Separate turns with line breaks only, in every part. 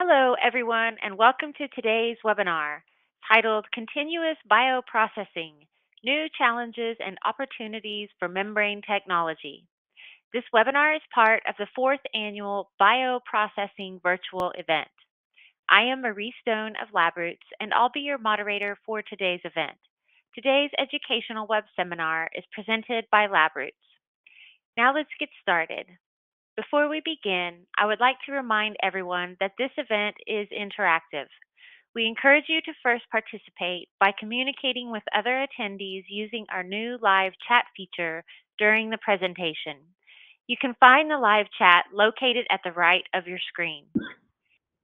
Hello, everyone, and welcome to today's webinar titled Continuous Bioprocessing, New Challenges and Opportunities for Membrane Technology. This webinar is part of the 4th Annual Bioprocessing Virtual Event. I am Marie Stone of LabRoots, and I'll be your moderator for today's event. Today's educational web seminar is presented by LabRoots. Now let's get started. Before we begin, I would like to remind everyone that this event is interactive. We encourage you to first participate by communicating with other attendees using our new live chat feature during the presentation. You can find the live chat located at the right of your screen.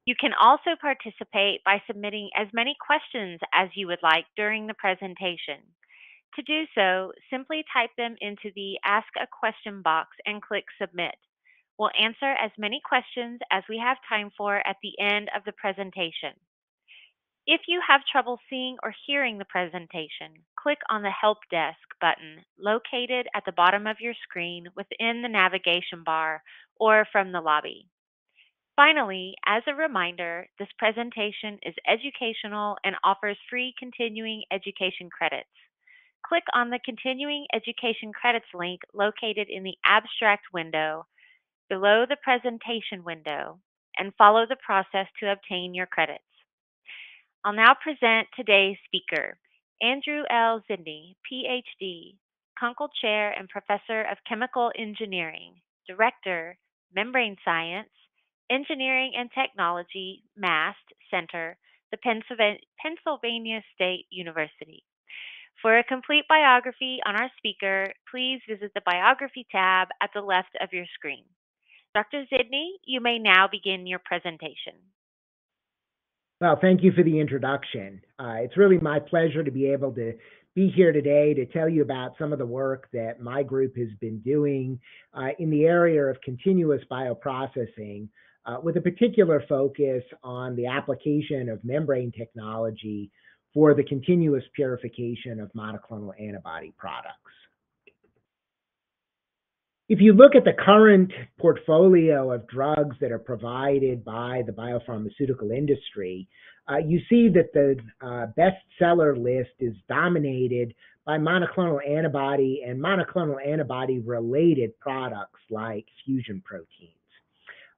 You can also participate by submitting as many questions as you would like during the presentation. To do so, simply type them into the Ask a Question box and click Submit. We'll answer as many questions as we have time for at the end of the presentation. If you have trouble seeing or hearing the presentation, click on the Help Desk button located at the bottom of your screen within the navigation bar or from the lobby. Finally, as a reminder, this presentation is educational and offers free continuing education credits. Click on the Continuing Education Credits link located in the Abstract window below the presentation window and follow the process to obtain your credits. I'll now present today's speaker, Andrew L. Zydney, PhD, Kunkle Chair and Professor of Chemical Engineering, Director, Membrane Science, Engineering and Technology, MAST Center, the Pennsylvania State University. For a complete biography on our speaker, please visit the Biography tab at the left of your screen. Dr. Zydney, you may now begin your presentation.
Well, thank you for the introduction. It's really my pleasure to be able to be here today to tell you about some of the work that my group has been doing in the area of continuous bioprocessing, with a particular focus on the application of membrane technology for the continuous purification of monoclonal antibody products. If you look at the current portfolio of drugs that are provided by the biopharmaceutical industry, you see that the bestseller list is dominated by monoclonal antibody and monoclonal antibody related products like fusion proteins.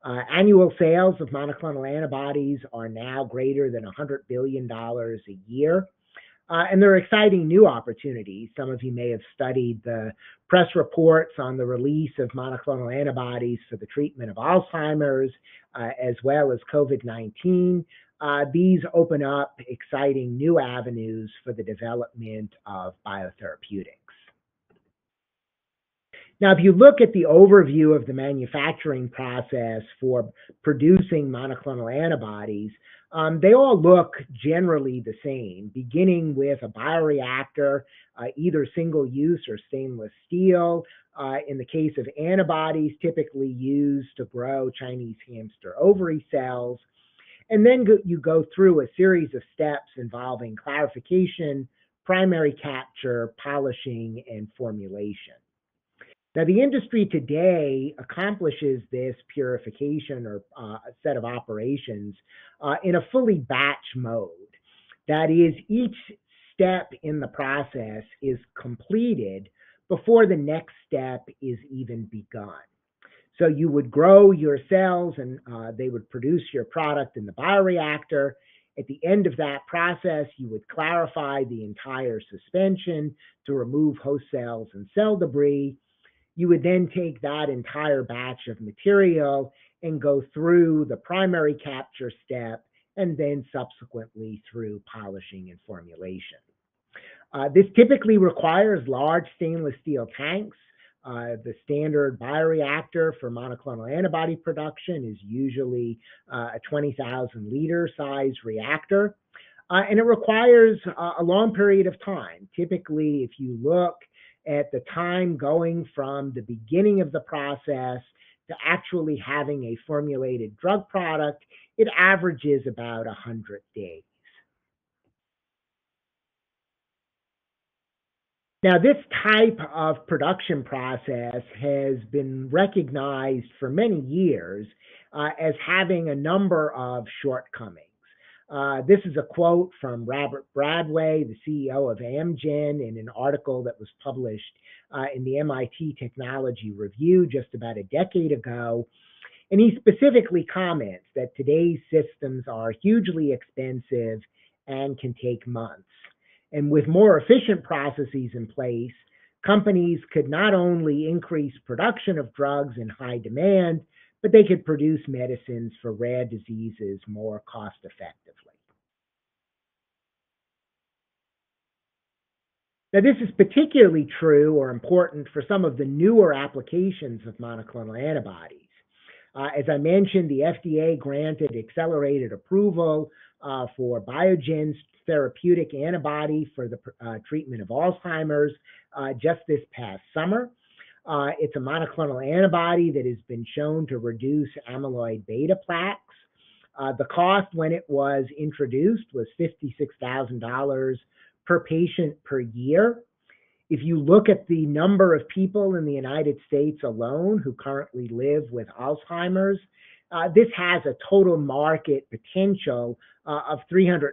Annual sales of monoclonal antibodies are now greater than $100 billion a year. And there are exciting new opportunities. Some of you may have studied the press reports on the release of monoclonal antibodies for the treatment of Alzheimer's, as well as COVID-19. These open up exciting new avenues for the development of biotherapeutics. Now, if you look at the overview of the manufacturing process for producing monoclonal antibodies, they all look generally the same, beginning with a bioreactor, either single-use or stainless steel. In the case of antibodies, typically used to grow Chinese hamster ovary cells. And then you go through a series of steps involving clarification, primary capture, polishing, and formulation. Now, the industry today accomplishes this purification or a set of operations in a fully batch mode. That is, each step in the process is completed before the next step is even begun. So you would grow your cells and they would produce your product in the bioreactor. At the end of that process, you would clarify the entire suspension to remove host cells and cell debris. You would then take that entire batch of material and go through the primary capture step and then subsequently through polishing and formulation. This typically requires large stainless steel tanks. The standard bioreactor for monoclonal antibody production is usually a 20,000 liter size reactor. And it requires a long period of time. Typically, if you look at the time going from the beginning of the process to actually having a formulated drug product, it averages about 100 days. Now, this type of production process has been recognized for many years as having a number of shortcomings. This is a quote from Robert Bradway, the CEO of Amgen, in an article that was published in the MIT Technology Review just about a decade ago. And he specifically comments that today's systems are hugely expensive and can take months. And with more efficient processes in place, companies could not only increase production of drugs in high demand, but they could produce medicines for rare diseases more cost effectively. Now, this is particularly true or important for some of the newer applications of monoclonal antibodies. As I mentioned, the FDA granted accelerated approval for Biogen's therapeutic antibody for the treatment of Alzheimer's just this past summer. It's a monoclonal antibody that has been shown to reduce amyloid beta plaques. The cost when it was introduced was $56,000 per patient per year. If you look at the number of people in the United States alone who currently live with Alzheimer's, this has a total market potential of $350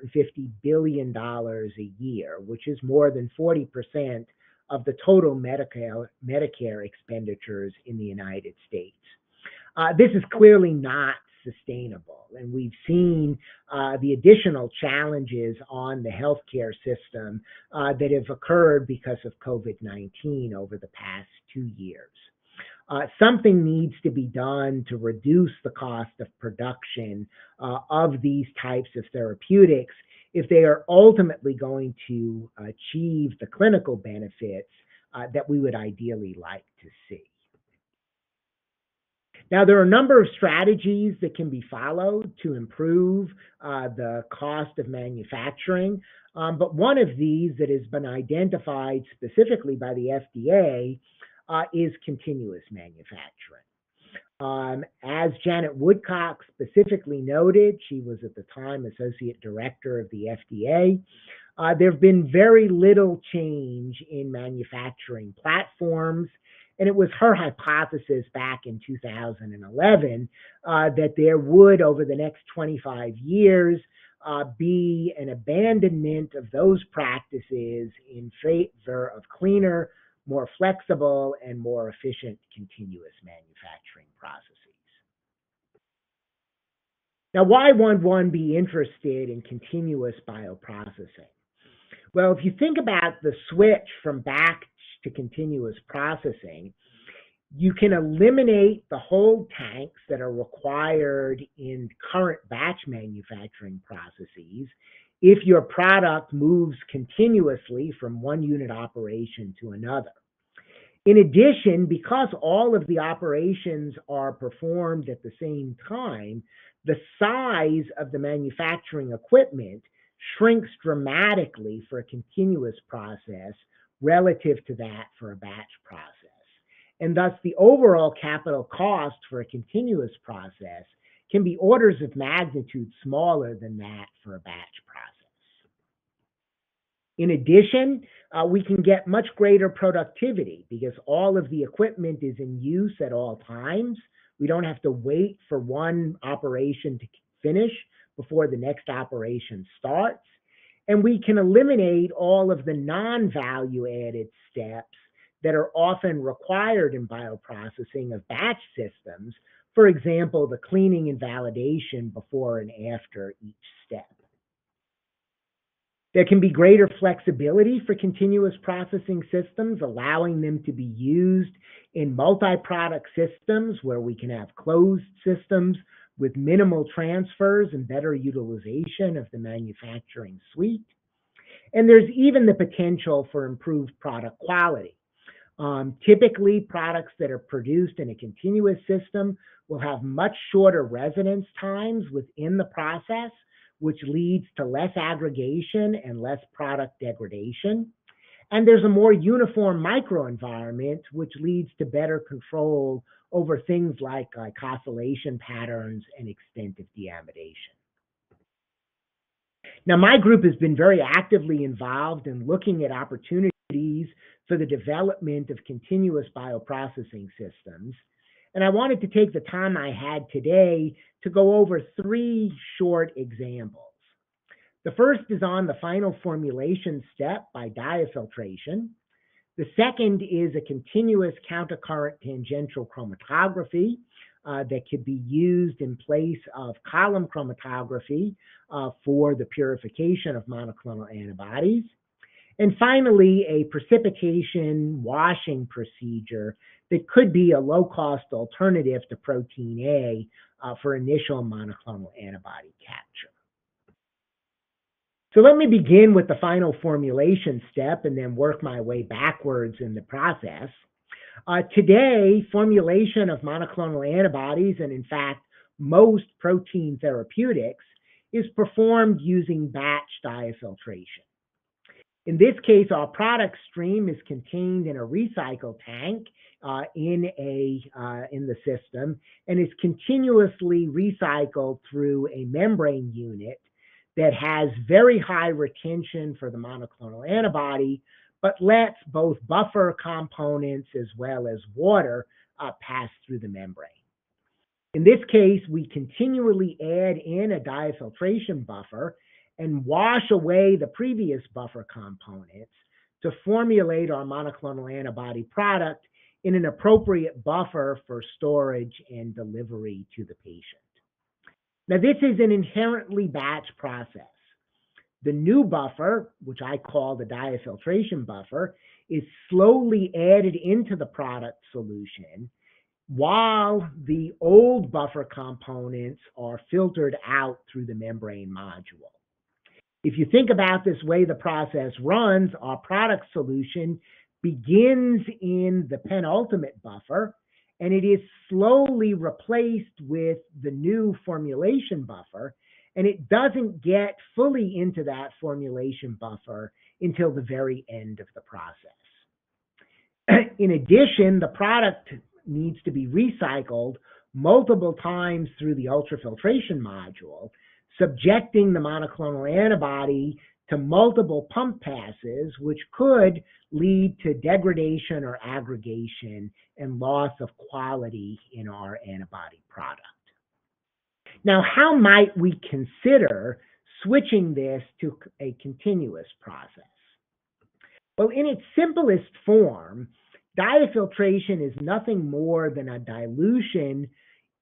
billion a year, which is more than 40% of the total Medicare expenditures in the United States. This is clearly not sustainable, and we've seen the additional challenges on the healthcare system that have occurred because of COVID-19 over the past 2 years. Something needs to be done to reduce the cost of production of these types of therapeutics if they are ultimately going to achieve the clinical benefits that we would ideally like to see. Now, there are a number of strategies that can be followed to improve the cost of manufacturing, but one of these that has been identified specifically by the FDA is continuous manufacturing. As Janet Woodcock specifically noted, she was at the time Associate Director of the FDA, there have been very little change in manufacturing platforms. And it was her hypothesis back in 2011 that there would, over the next 25 years, be an abandonment of those practices in favor of cleaner, more flexible, and more efficient continuous manufacturing processes. Now, why would one be interested in continuous bioprocessing? Well, if you think about the switch from batch to continuous processing, you can eliminate the hold tanks that are required in current batch manufacturing processes if your product moves continuously from one unit operation to another. In addition, because all of the operations are performed at the same time, the size of the manufacturing equipment shrinks dramatically for a continuous process relative to that for a batch process. And thus, the overall capital cost for a continuous process can be orders of magnitude smaller than that for a batch process. In addition, we can get much greater productivity because all of the equipment is in use at all times. We don't have to wait for one operation to finish before the next operation starts. And we can eliminate all of the non-value added steps that are often required in bioprocessing of batch systems. For example, the cleaning and validation before and after each step. There can be greater flexibility for continuous processing systems, allowing them to be used in multi-product systems where we can have closed systems with minimal transfers and better utilization of the manufacturing suite. And there's even the potential for improved product quality. Typically, products that are produced in a continuous system will have much shorter residence times within the process, which leads to less aggregation and less product degradation. And there's a more uniform microenvironment, which leads to better control over things like glycosylation patterns and extent of deamidation. Now, my group has been very actively involved in looking at opportunities for the development of continuous bioprocessing systems. And I wanted to take the time I had today to go over 3 short examples. The first is on the final formulation step by diafiltration. The second is a continuous countercurrent tangential chromatography that could be used in place of column chromatography for the purification of monoclonal antibodies. And finally, a precipitation washing procedure that could be a low-cost alternative to protein A for initial monoclonal antibody capture. So let me begin with the final formulation step and then work my way backwards in the process. Today, formulation of monoclonal antibodies, and in fact, most protein therapeutics, is performed using batch diafiltration. In this case, our product stream is contained in a recycle tank in the system and is continuously recycled through a membrane unit that has very high retention for the monoclonal antibody, but lets both buffer components as well as water pass through the membrane. In this case, we continually add in a diafiltration buffer and wash away the previous buffer components to formulate our monoclonal antibody product in an appropriate buffer for storage and delivery to the patient. Now, this is an inherently batch process. The new buffer, which I call the diafiltration buffer, is slowly added into the product solution while the old buffer components are filtered out through the membrane module. If you think about this way the process runs, our product solution begins in the penultimate buffer, and it is slowly replaced with the new formulation buffer, and it doesn't get fully into that formulation buffer until the very end of the process. In addition, the product needs to be recycled multiple times through the ultrafiltration module, subjecting the monoclonal antibody to multiple pump passes, which could lead to degradation or aggregation and loss of quality in our antibody product. Now, how might we consider switching this to a continuous process? Well, in its simplest form, diafiltration is nothing more than a dilution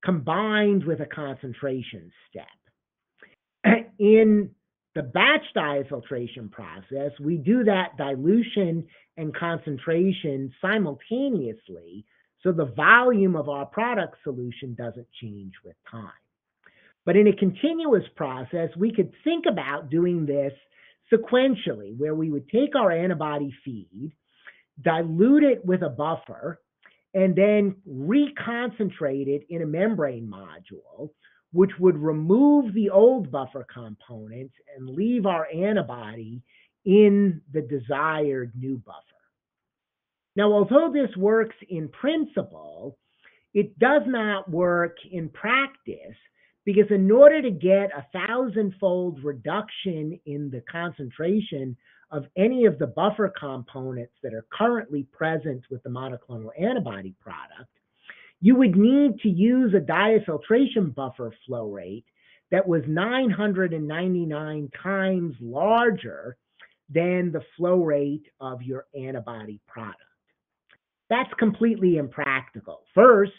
combined with a concentration step. In the batch diafiltration process, we do that dilution and concentration simultaneously, so the volume of our product solution doesn't change with time. But in a continuous process, we could think about doing this sequentially, where we would take our antibody feed, dilute it with a buffer, and then reconcentrate it in a membrane module, which would remove the old buffer components and leave our antibody in the desired new buffer. Now, although this works in principle, it does not work in practice, because in order to get a 1,000-fold reduction in the concentration of any of the buffer components that are currently present with the monoclonal antibody product, you would need to use a diafiltration buffer flow rate that was 999 times larger than the flow rate of your antibody product. That's completely impractical. First,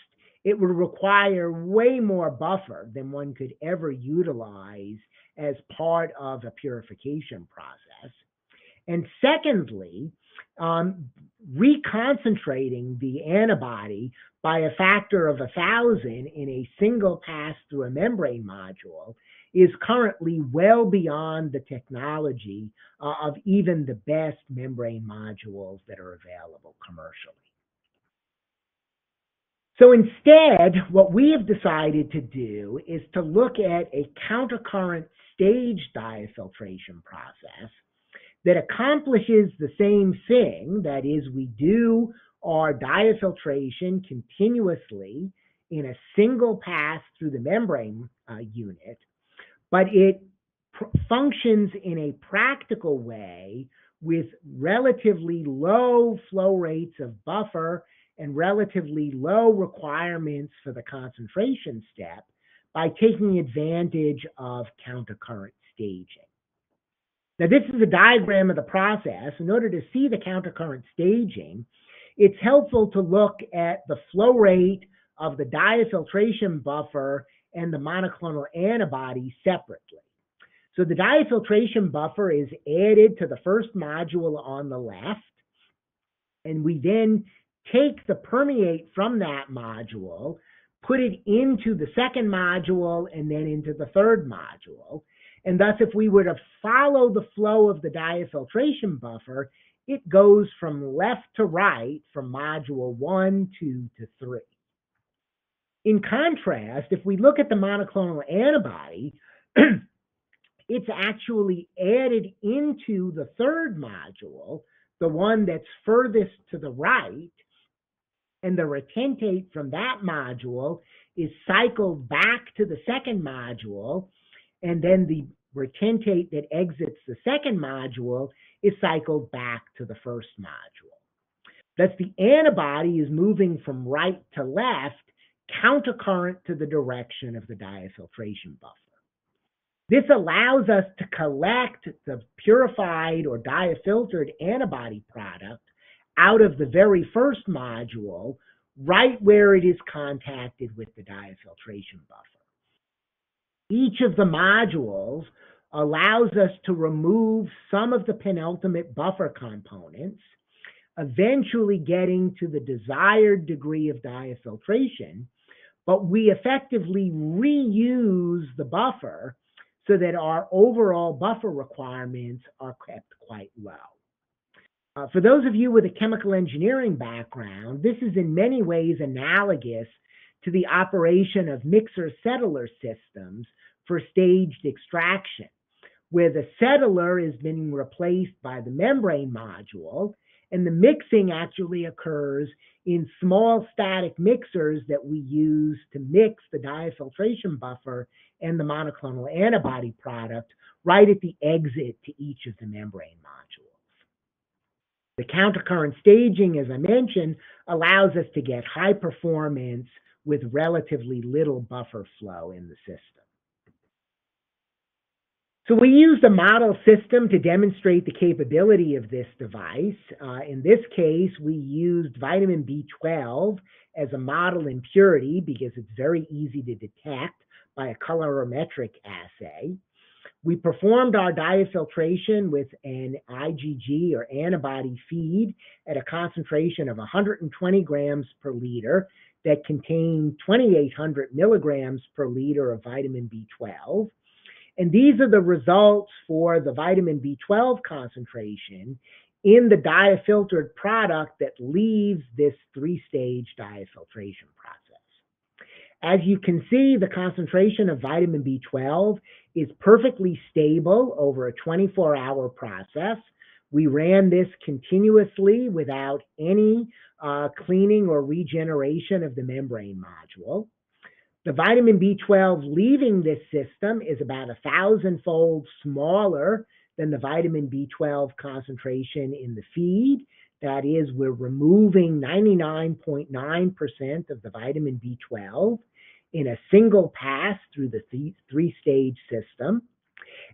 it would require way more buffer than one could ever utilize as part of a purification process. And secondly, reconcentrating the antibody by a factor of 1,000 in a single pass through a membrane module is currently well beyond the technology of even the best membrane modules that are available commercially. So instead, what we have decided to do is to look at a countercurrent stage diafiltration process that accomplishes the same thing. That is, we do our diafiltration continuously in a single pass through the membrane unit, but it functions in a practical way with relatively low flow rates of buffer and relatively low requirements for the concentration step by taking advantage of countercurrent staging. Now, this is a diagram of the process. In order to see the countercurrent staging, it's helpful to look at the flow rate of the diafiltration buffer and the monoclonal antibody separately. So the diafiltration buffer is added to the first module on the left, and we then take the permeate from that module, put it into the second module, and then into the third module. And thus, if we were to follow the flow of the diafiltration buffer, it goes from left to right from module 1, 2 to 3. In contrast, if we look at the monoclonal antibody, it's actually added into the third module, the one that's furthest to the right, and the retentate from that module is cycled back to the second module, and then the retentate that exits the second module is cycled back to the first module. Thus, the antibody is moving from right to left, countercurrent to the direction of the diafiltration buffer. This allows us to collect the purified or diafiltered antibody product out of the very first module, right where it is contacted with the diafiltration buffer. Each of the modules allows us to remove some of the penultimate buffer components, eventually getting to the desired degree of diafiltration, but we effectively reuse the buffer so that our overall buffer requirements are kept quite low. For those of you with a chemical engineering background, this is in many ways analogous to the operation of mixer settler systems for staged extraction, where the settler is being replaced by the membrane module, and the mixing actually occurs in small static mixers that we use to mix the diafiltration buffer and the monoclonal antibody product right at the exit to each of the membrane modules. The countercurrent staging, as I mentioned, allows us to get high performance with relatively little buffer flow in the system. So we used a model system to demonstrate the capability of this device. In this case, we used vitamin B12 as a model impurity because it's very easy to detect by a colorimetric assay. We performed our diafiltration with an IgG or antibody feed at a concentration of 120 grams per liter that contained 2,800 milligrams per liter of vitamin B12. And these are the results for the vitamin B12 concentration in the diafiltered product that leaves this three-stage diafiltration process. As you can see, the concentration of vitamin B12 is perfectly stable over a 24-hour process. We ran this continuously without any cleaning or regeneration of the membrane module. The vitamin B12 leaving this system is about 1,000-fold smaller than the vitamin B12 concentration in the feed. That is, we're removing 99.9% of the vitamin B12 in a single pass through the three-stage system.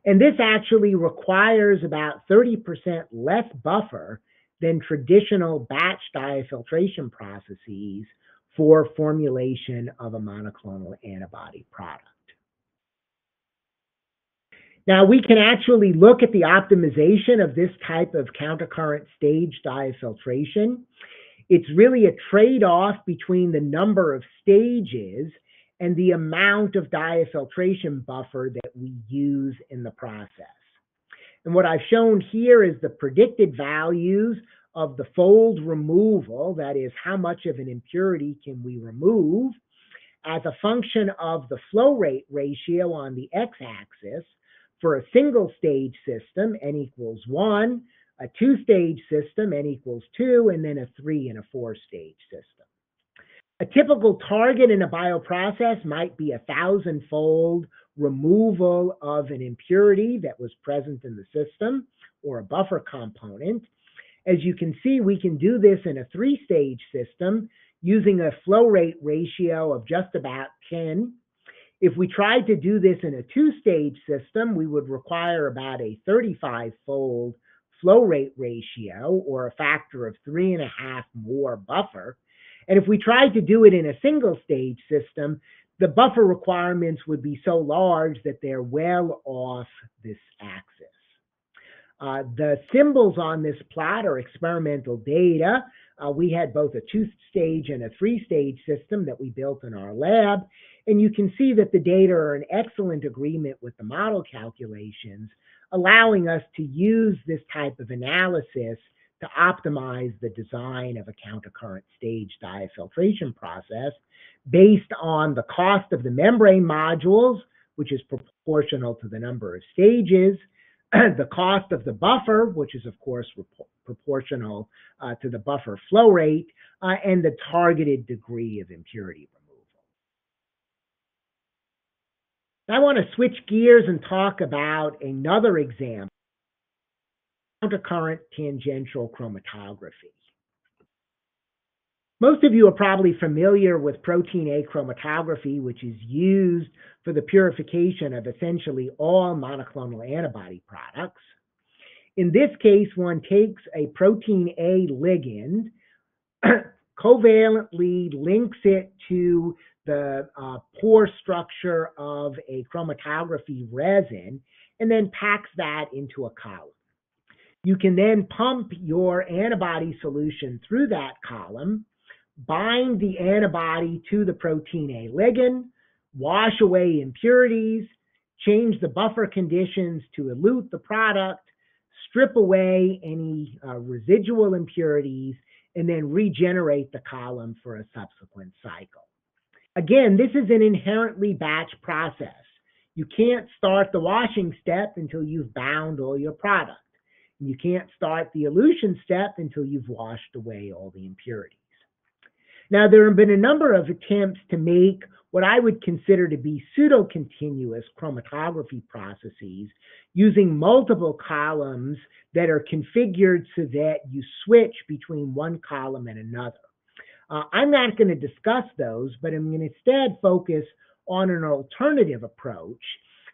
And this actually requires about 30% less buffer than traditional batch diafiltration processes for formulation of a monoclonal antibody product. Now, we can actually look at the optimization of this type of countercurrent stage diafiltration. It's really a trade-off between the number of stages and the amount of diafiltration buffer that we use in the process. And what I've shown here is the predicted values of the fold removal, that is, how much of an impurity can we remove, as a function of the flow rate ratio on the x-axis for a single-stage system, n equals 1, a two-stage system, n equals 2, and then a 3 and a 4-stage system. A typical target in a bioprocess might be 1,000-fold removal of an impurity that was present in the system or a buffer component. As you can see, we can do this in a 3-stage system using a flow rate ratio of just about 10. If we tried to do this in a 2-stage system, we would require about a 35-fold flow rate ratio, or a factor of 3.5 more buffer. And if we tried to do it in a single-stage system, the buffer requirements would be so large that they're well off this axis. The symbols on this plot are experimental data. We had both a 2-stage and a 3-stage system that we built in our lab. And you can see that the data are in excellent agreement with the model calculations, allowing us to use this type of analysis to optimize the design of a countercurrent stage diafiltration process based on the cost of the membrane modules, which is proportional to the number of stages, the cost of the buffer, which is of course proportional to the buffer flow rate, and the targeted degree of impurity removal. Now I want to switch gears and talk about another example, countercurrent tangential chromatography. Most of you are probably familiar with protein A chromatography, which is used for the purification of essentially all monoclonal antibody products. In this case, one takes a protein A ligand, covalently links it to the pore structure of a chromatography resin, and then packs that into a column. You can then pump your antibody solution through that column, bind the antibody to the protein A ligand, wash away impurities, change the buffer conditions to elute the product, strip away any residual impurities, and then regenerate the column for a subsequent cycle. Again, this is an inherently batch process. You can't start the washing step until you've bound all your product. You can't start the elution step until you've washed away all the impurities. Now, there have been a number of attempts to make what I would consider to be pseudo-continuous chromatography processes using multiple columns that are configured so that you switch between one column and another. I'm not going to discuss those, but I'm going to instead focus on an alternative approach,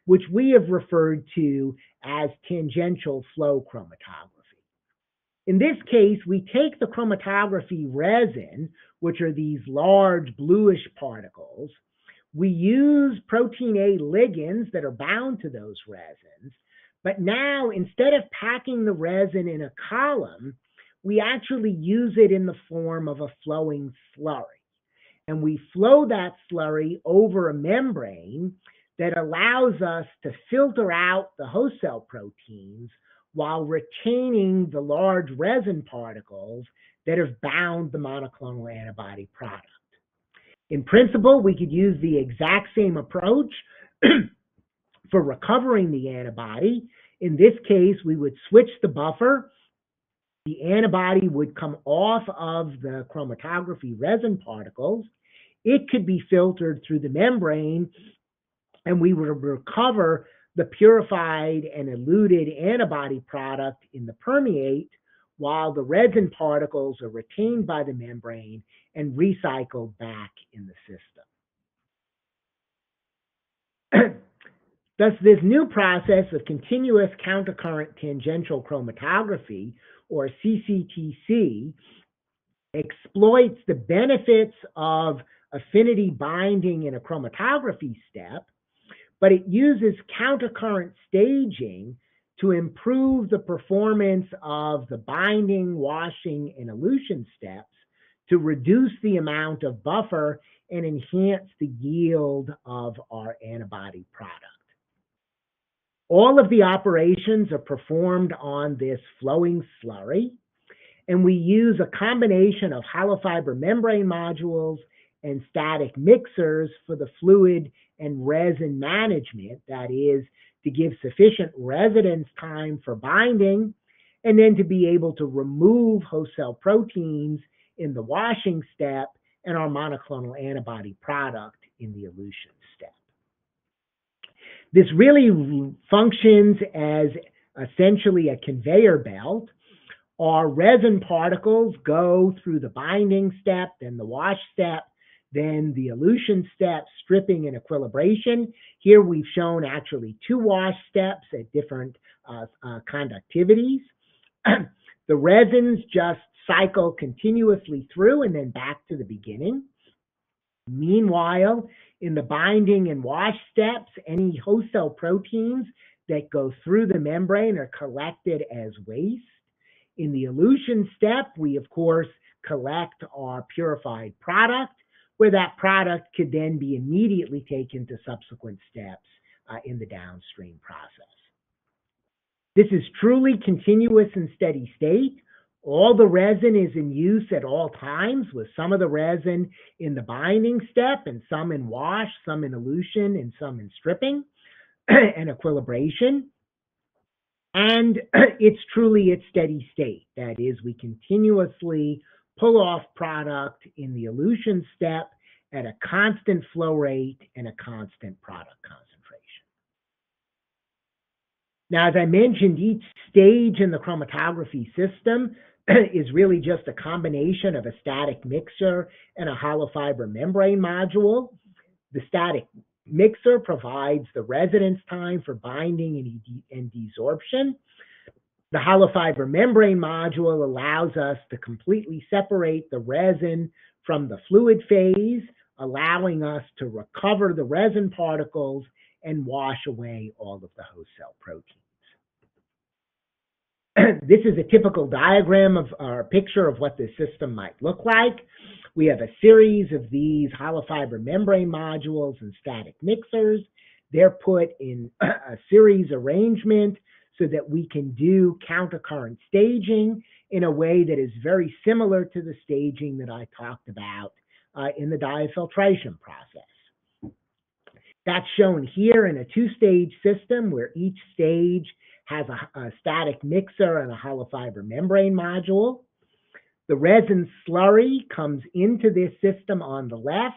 which we have referred to as tangential flow chromatography. In this case, we take the chromatography resin, which are these large bluish particles. We use protein A ligands that are bound to those resins, but now instead of packing the resin in a column, we actually use it in the form of a flowing slurry. And we flow that slurry over a membrane that allows us to filter out the host cell proteins while retaining the large resin particles that have bound the monoclonal antibody product. In principle, we could use the exact same approach for recovering the antibody. In this case, we would switch the buffer. The antibody would come off of the chromatography resin particles. It could be filtered through the membrane, and we would recover the purified and eluted antibody product in the permeate, while the resin particles are retained by the membrane and recycled back in the system. Thus, this new process of continuous countercurrent tangential chromatography, or CCTC, exploits the benefits of affinity binding in a chromatography step, but it uses countercurrent staging to improve the performance of the binding, washing, and elution steps to reduce the amount of buffer and enhance the yield of our antibody product. All of the operations are performed on this flowing slurry, and we use a combination of hollow fiber membrane modules and static mixers for the fluid and resin management, that is, to give sufficient residence time for binding, and then to be able to remove host cell proteins in the washing step and our monoclonal antibody product in the elution step. This really functions as essentially a conveyor belt. Our resin particles go through the binding step, then the wash step, then the elution step, stripping and equilibration. Here we've shown actually 2 wash steps at different conductivities. The resins just cycle continuously through and then back to the beginning. Meanwhile, in the binding and wash steps, any host cell proteins that go through the membrane are collected as waste. In the elution step, we of course collect our purified product, where that product could then be immediately taken to subsequent steps in the downstream process. This is truly continuous and steady state. All the resin is in use at all times, with some of the resin in the binding step and some in wash, some in elution, and some in stripping and equilibration. And it's truly at steady state. That is, we continuously pull off product in the elution step at a constant flow rate and a constant product concentration. Now, as I mentioned, each stage in the chromatography system is really just a combination of a static mixer and a hollow fiber membrane module. The static mixer provides the residence time for binding and desorption. The hollow fiber membrane module allows us to completely separate the resin from the fluid phase, allowing us to recover the resin particles and wash away all of the host cell proteins. This is a typical diagram of our picture of what this system might look like. We have a series of these hollow fiber membrane modules and static mixers. They're put in a series arrangement so that we can do countercurrent staging in a way that is very similar to the staging that I talked about in the diafiltration process. That's shown here in a 2-stage system where each stage has a static mixer and a hollow fiber membrane module. The resin slurry comes into this system on the left,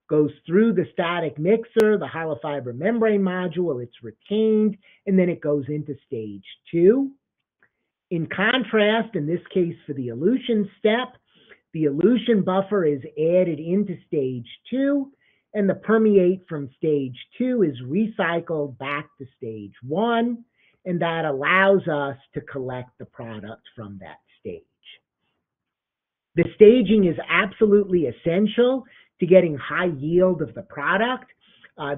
goes through the static mixer, the hollow fiber membrane module, it's retained, and then it goes into stage 2. In contrast, in this case for the elution step, the elution buffer is added into stage 2, and the permeate from stage 2 is recycled back to stage 1, and that allows us to collect the product from that stage. The staging is absolutely essential to getting high yield of the product.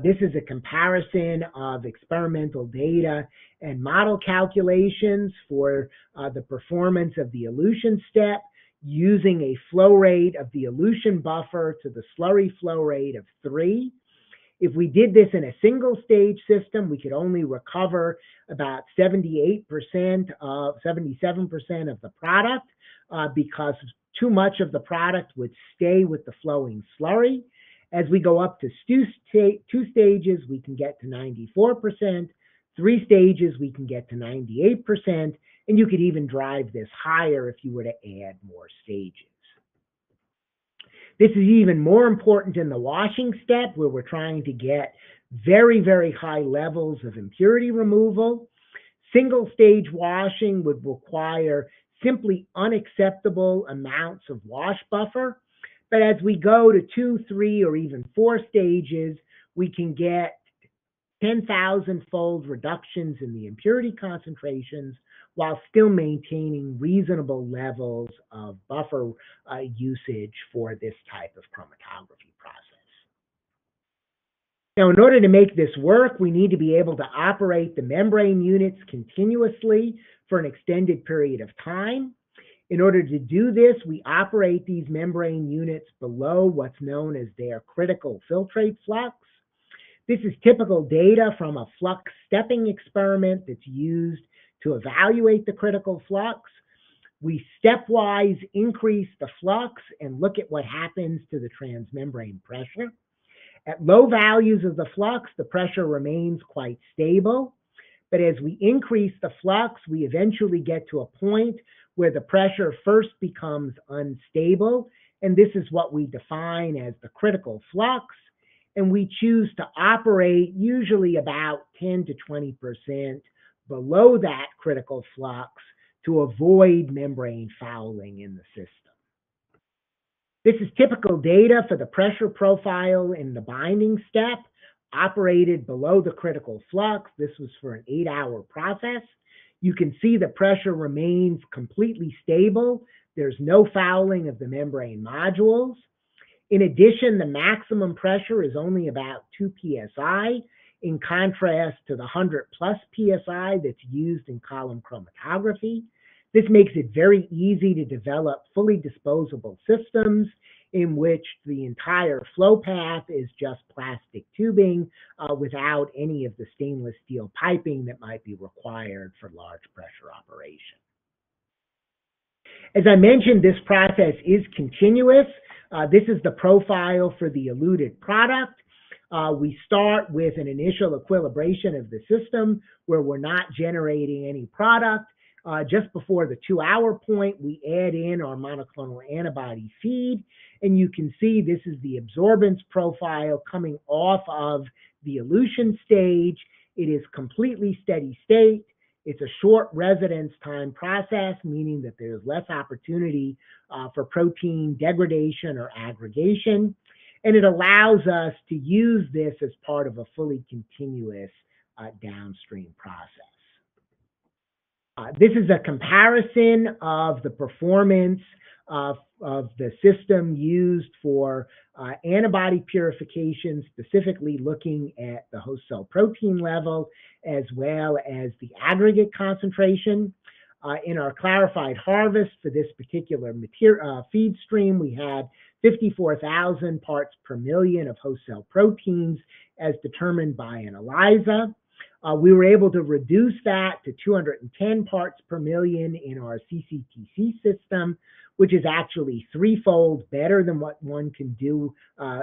This is a comparison of experimental data and model calculations for the performance of the elution step using a flow rate of the elution buffer to the slurry flow rate of 3. If we did this in a single stage system, we could only recover about 77% of the product because too much of the product would stay with the flowing slurry. As we go up to 2 stages, we can get to 94%. 3 stages, we can get to 98%. And you could even drive this higher if you were to add more stages. This is even more important in the washing step, where we're trying to get very, very high levels of impurity removal. Single stage washing would require simply unacceptable amounts of wash buffer. But as we go to 2, 3, or even 4 stages, we can get 10,000-fold reductions in the impurity concentrations while still maintaining reasonable levels of buffer usage for this type of chromatography process. Now, in order to make this work, we need to be able to operate the membrane units continuously for an extended period of time. In order to do this, we operate these membrane units below what's known as their critical filtrate flux. This is typical data from a flux stepping experiment that's used to evaluate the critical flux. We stepwise increase the flux and look at what happens to the transmembrane pressure. At low values of the flux, the pressure remains quite stable. But as we increase the flux, we eventually get to a point where the pressure first becomes unstable. And this is what we define as the critical flux. and we choose to operate usually about 10 to 20% below that critical flux to avoid membrane fouling in the system. This is typical data for the pressure profile in the binding step, operated below the critical flux. This was for an 8-hour process. You can see the pressure remains completely stable. There's no fouling of the membrane modules. In addition, the maximum pressure is only about 2 psi, in contrast to the 100 plus psi that's used in column chromatography. This makes it very easy to develop fully disposable systems in which the entire flow path is just plastic tubing without any of the stainless steel piping that might be required for large pressure operation. As I mentioned, this process is continuous. This is the profile for the eluted product. We start with an initial equilibration of the system where we're not generating any product. Just before the 2-hour point, we add in our monoclonal antibody feed, and you can see this is the absorbance profile coming off of the elution stage. It is completely steady state. It's a short residence time process, meaning that there's less opportunity for protein degradation or aggregation, and it allows us to use this as part of a fully continuous downstream process. This is a comparison of the performance of the system used for antibody purification, specifically looking at the host cell protein level, as well as the aggregate concentration. In our clarified harvest for this particular feed stream, we had 54,000 parts per million of host cell proteins as determined by an ELISA. We were able to reduce that to 210 parts per million in our CCTC system, which is actually threefold better than what one can do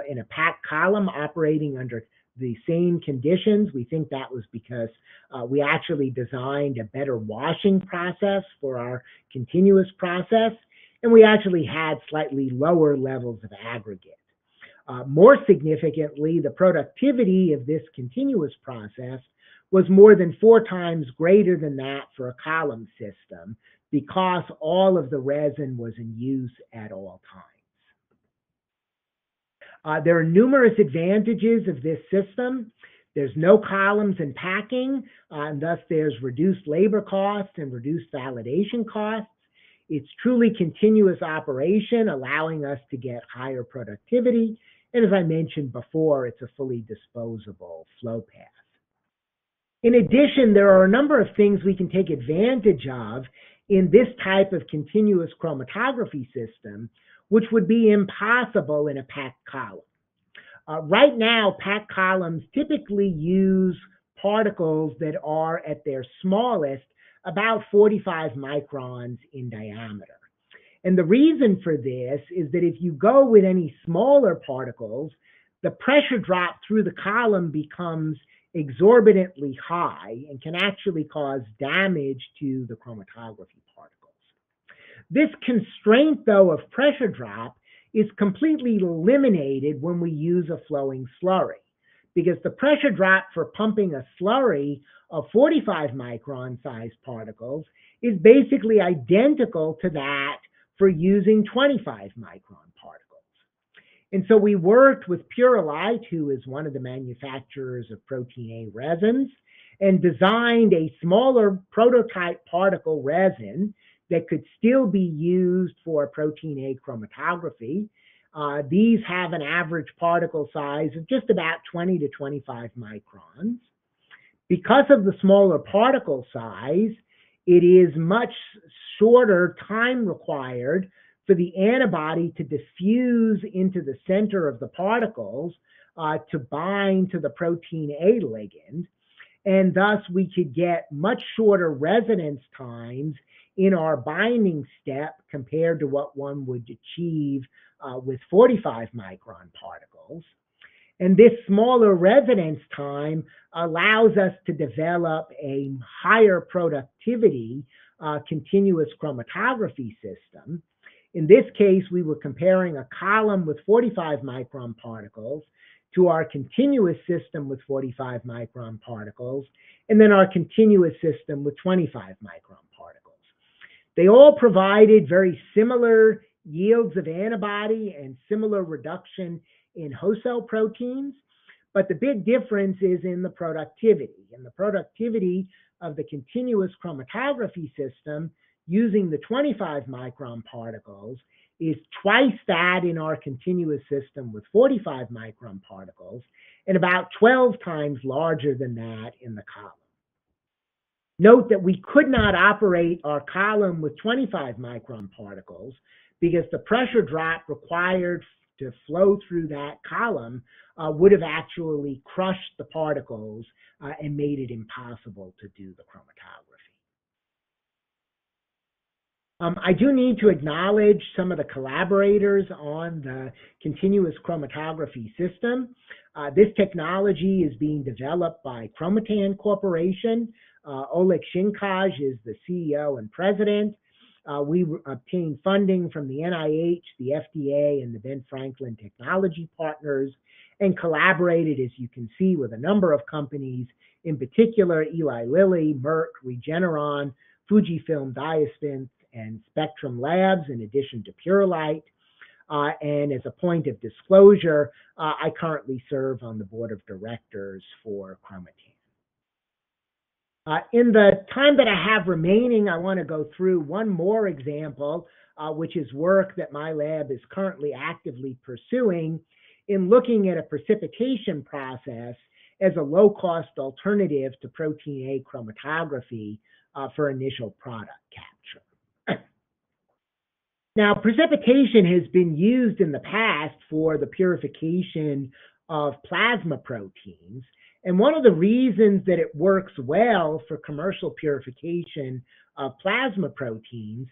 in a packed column operating under the same conditions. We think that was because we actually designed a better washing process for our continuous process, and we actually had slightly lower levels of aggregate. More significantly, the productivity of this continuous process was more than 4 times greater than that for a column system because all of the resin was in use at all times. There are numerous advantages of this system. There's no columns in packing, and thus there's reduced labor costs and reduced validation costs. It's truly continuous operation, allowing us to get higher productivity. And as I mentioned before, it's a fully disposable flow path. In addition, there are a number of things we can take advantage of in this type of continuous chromatography system, which would be impossible in a packed column. Right now, packed columns typically use particles that are at their smallest about 45 microns in diameter. And the reason for this is that if you go with any smaller particles, the pressure drop through the column becomes exorbitantly high and can actually cause damage to the chromatography particles. This constraint, though, of pressure drop is completely eliminated when we use a flowing slurry, because the pressure drop for pumping a slurry of 45 micron sized particles is basically identical to that for using 25 micron particles. And so we worked with Purolite, who is one of the manufacturers of Protein A resins, and designed a smaller prototype particle resin that could still be used for Protein A chromatography. These have an average particle size of just about 20 to 25 microns. Because of the smaller particle size, it is much shorter time required for the antibody to diffuse into the center of the particles to bind to the protein A ligand. And thus we could get much shorter residence times in our binding step compared to what one would achieve with 45 micron particles. And this smaller residence time allows us to develop a higher productivity continuous chromatography system. In this case, we were comparing a column with 45 micron particles to our continuous system with 45 micron particles, and then our continuous system with 25 micron particles. They all provided very similar yields of antibody and similar reduction in host cell proteins, but the big difference is in the productivity. And the productivity of the continuous chromatography system using the 25 micron particles is twice that in our continuous system with 45 micron particles, and about 12 times larger than that in the column. Note that we could not operate our column with 25 micron particles because the pressure drop required to flow through that column would have actually crushed the particles and made it impossible to do the chromatography. I do need to acknowledge some of the collaborators on the continuous chromatography system. This technology is being developed by Chromatan Corporation. Oleg Shinkaj is the CEO and president. We obtained funding from the NIH, the FDA, and the Ben Franklin Technology Partners, and collaborated, as you can see, with a number of companies, in particular Eli Lilly, Merck, Regeneron, Fujifilm Diosynth, and Spectrum Labs, in addition to Purolite. And as a point of disclosure, I currently serve on the board of directors for Chromatan. In the time that I have remaining, I want to go through one more example, which is work that my lab is currently actively pursuing in looking at a precipitation process as a low-cost alternative to protein A chromatography for initial product capture. Now, precipitation has been used in the past for the purification of plasma proteins. And one of the reasons that it works well for commercial purification of plasma proteins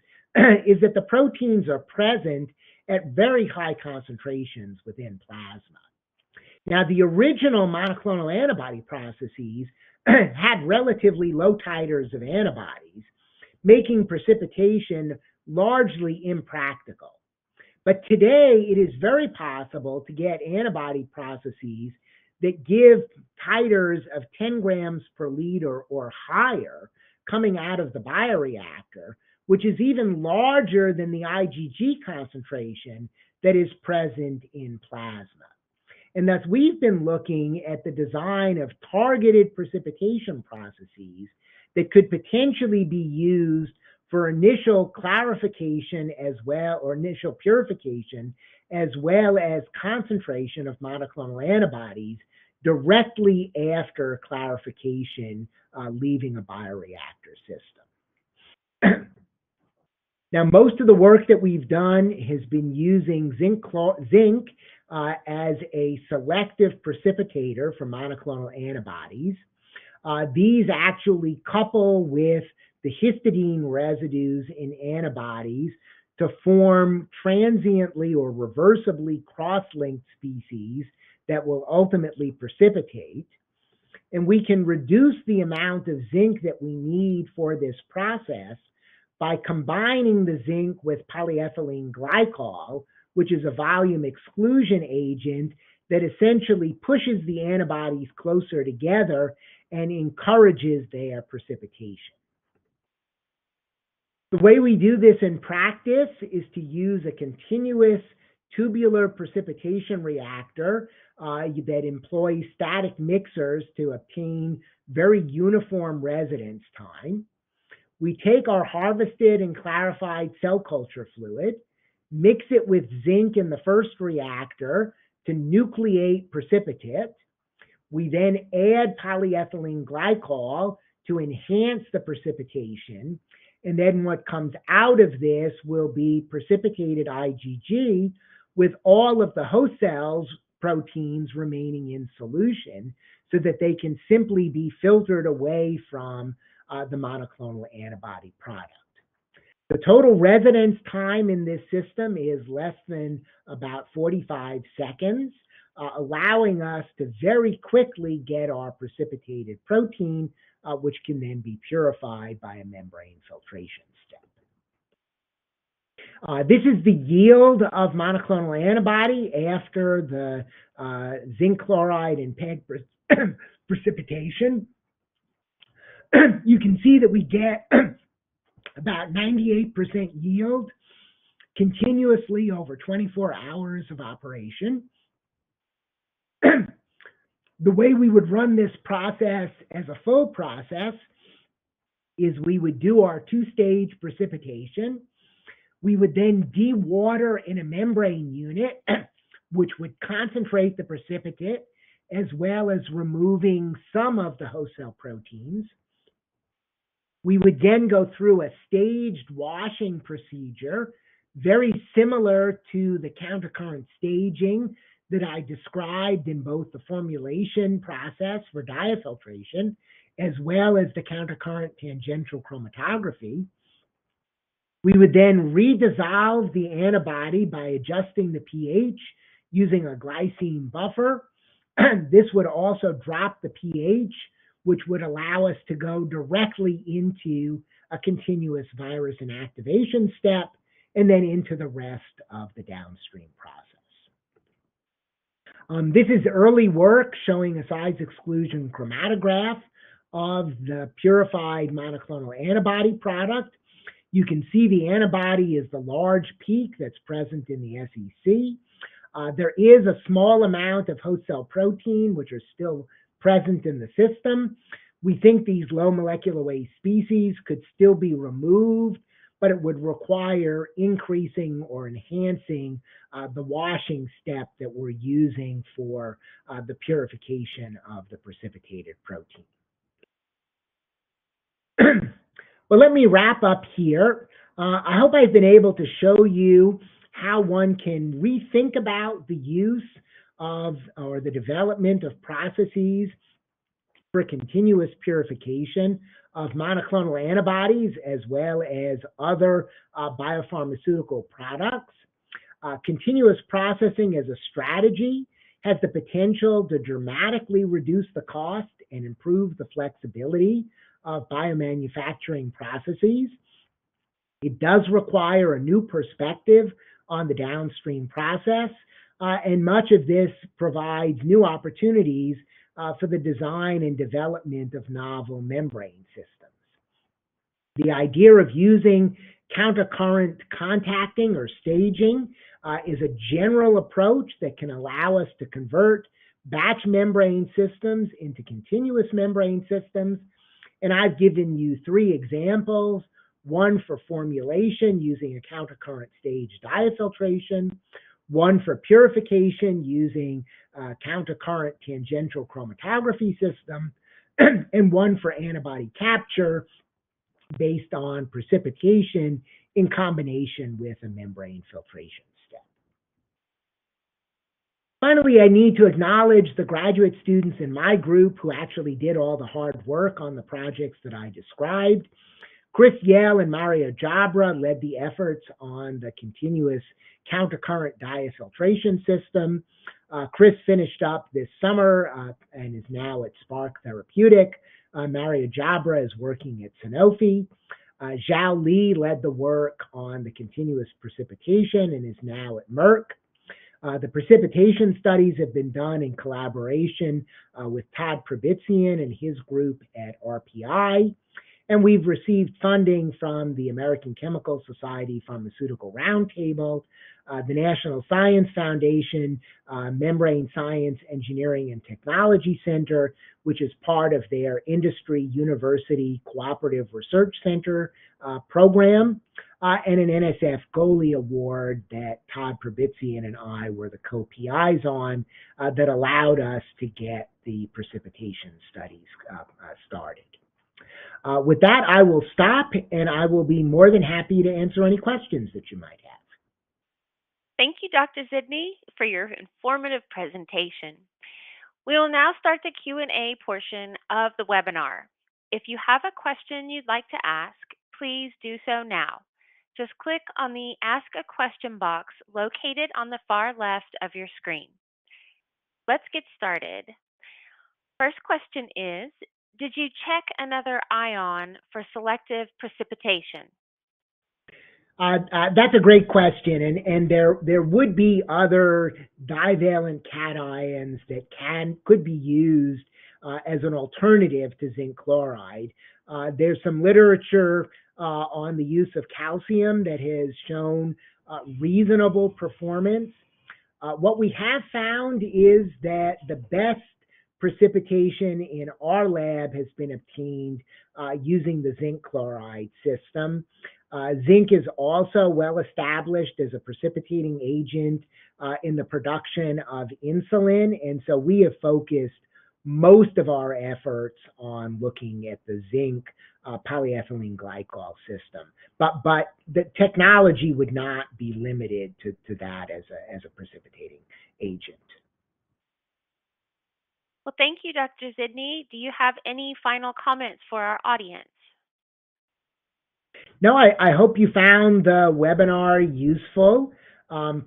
is that the proteins are present at very high concentrations within plasma. Now, the original monoclonal antibody processes had relatively low titers of antibodies, making precipitation largely impractical. But today, it is very possible to get antibody processes that give titers of 10 grams per liter or higher coming out of the bioreactor, which is even larger than the IgG concentration that is present in plasma. And thus, we've been looking at the design of targeted precipitation processes that could potentially be used for initial clarification as well, or initial purification, as well as concentration of monoclonal antibodies directly after clarification, leaving a bioreactor system. Now, most of the work that we've done has been using zinc as a selective precipitator for monoclonal antibodies. These actually couple with the histidine residues in antibodies to form transiently or reversibly cross-linked species that will ultimately precipitate. And we can reduce the amount of zinc that we need for this process by combining the zinc with polyethylene glycol, which is a volume exclusion agent that essentially pushes the antibodies closer together and encourages their precipitation. The way we do this in practice is to use a continuous tubular precipitation reactor that employs static mixers to obtain very uniform residence time. We take our harvested and clarified cell culture fluid, mix it with zinc in the first reactor to nucleate precipitate. We then add polyethylene glycol to enhance the precipitation. And then what comes out of this will be precipitated IgG with all of the host cells proteins remaining in solution so that they can simply be filtered away from the monoclonal antibody product. The total residence time in this system is less than about 45 seconds, allowing us to very quickly get our precipitated protein, which can then be purified by a membrane filtration step. This is the yield of monoclonal antibody after the zinc chloride and PEG precipitation. You can see that we get about 98% yield continuously over 24 hours of operation. The way we would run this process as a full process is we would do our two-stage precipitation. We would then dewater in a membrane unit, which would concentrate the precipitate as well as removing some of the host cell proteins. We would then go through a staged washing procedure, very similar to the countercurrent staging that I described in both the formulation process for diafiltration as well as the countercurrent tangential chromatography. We would then redissolve the antibody by adjusting the pH using a glycine buffer. This would also drop the pH, which would allow us to go directly into a continuous virus inactivation step and then into the rest of the downstream process. This is early work showing a size exclusion chromatograph of the purified monoclonal antibody product. You can see the antibody is the large peak that's present in the SEC. There is a small amount of host cell protein, which are still present in the system. We think these low molecular weight species could still be removed, but it would require increasing or enhancing the washing step that we're using for the purification of the precipitated protein. Well, let me wrap up here. I hope I've been able to show you how one can rethink about the use of or the development of processes for continuous purification of monoclonal antibodies as well as other biopharmaceutical products. Continuous processing as a strategy has the potential to dramatically reduce the cost and improve the flexibility of biomanufacturing processes. It does require a new perspective on the downstream process, and much of this provides new opportunities for the design and development of novel membrane systems. The idea of using countercurrent contacting or staging is a general approach that can allow us to convert batch membrane systems into continuous membrane systems. And I've given you 3 examples, one for formulation using a countercurrent stage diafiltration, one for purification using a countercurrent tangential chromatography system, and one for antibody capture based on precipitation in combination with a membrane filtration step. Finally, I need to acknowledge the graduate students in my group who actually did all the hard work on the projects that I described. Chris Yale and Mario Jabra led the efforts on the continuous countercurrent diafiltration system. Chris finished up this summer and is now at Spark Therapeutic. Mario Jabra is working at Sanofi. Zhao Li led the work on the continuous precipitation and is now at Merck. The precipitation studies have been done in collaboration with Todd Probitzian and his group at RPI. And we've received funding from the American Chemical Society Pharmaceutical Roundtable, the National Science Foundation, Membrane Science, Engineering, and Technology Center, which is part of their Industry University Cooperative Research Center program, and an NSF Goalie Award that Todd Probitzian and I were the co-PIs on that allowed us to get the precipitation studies started. With that, I will stop, and I will be more than happy to answer any questions that you might have.
Thank you, Dr. Zydney, for your informative presentation. We will now start the Q&A portion of the webinar. If you have a question you'd like to ask, please do so now. Just click on the Ask a Question box located on the far left of your screen. Let's get started. First question is, did you check another ion for selective precipitation?
That's a great question, and there would be other divalent cations that could be used as an alternative to zinc chloride. There's some literature on the use of calcium that has shown reasonable performance. What we have found is that the best precipitation in our lab has been obtained using the zinc chloride system. Zinc is also well established as a precipitating agent in the production of insulin, and so we have focused most of our efforts on looking at the zinc polyethylene glycol system. But the technology would not be limited to that as a precipitating agent.
Well, thank you, Dr. Zydney. Do you have any final comments for our audience?
No, I hope you found the webinar useful.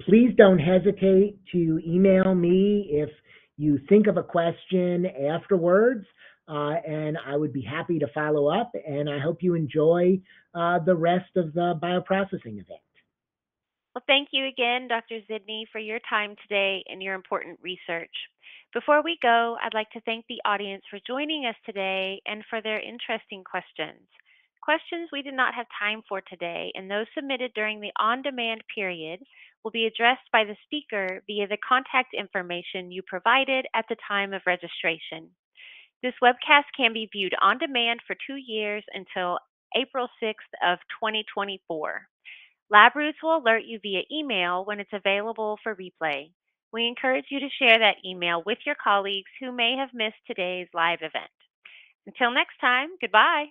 Please don't hesitate to email me if you think of a question afterwards, and I would be happy to follow up. And I hope you enjoy the rest of the bioprocessing event.
Well, thank you again, Dr. Zydney, for your time today and your important research. Before we go, I'd like to thank the audience for joining us today and for their interesting questions. Questions we did not have time for today and those submitted during the on-demand period will be addressed by the speaker via the contact information you provided at the time of registration. This webcast can be viewed on demand for 2 years until April 6th of 2024. LabRoots will alert you via email when it's available for replay. We encourage you to share that email with your colleagues who may have missed today's live event. Until next time, goodbye.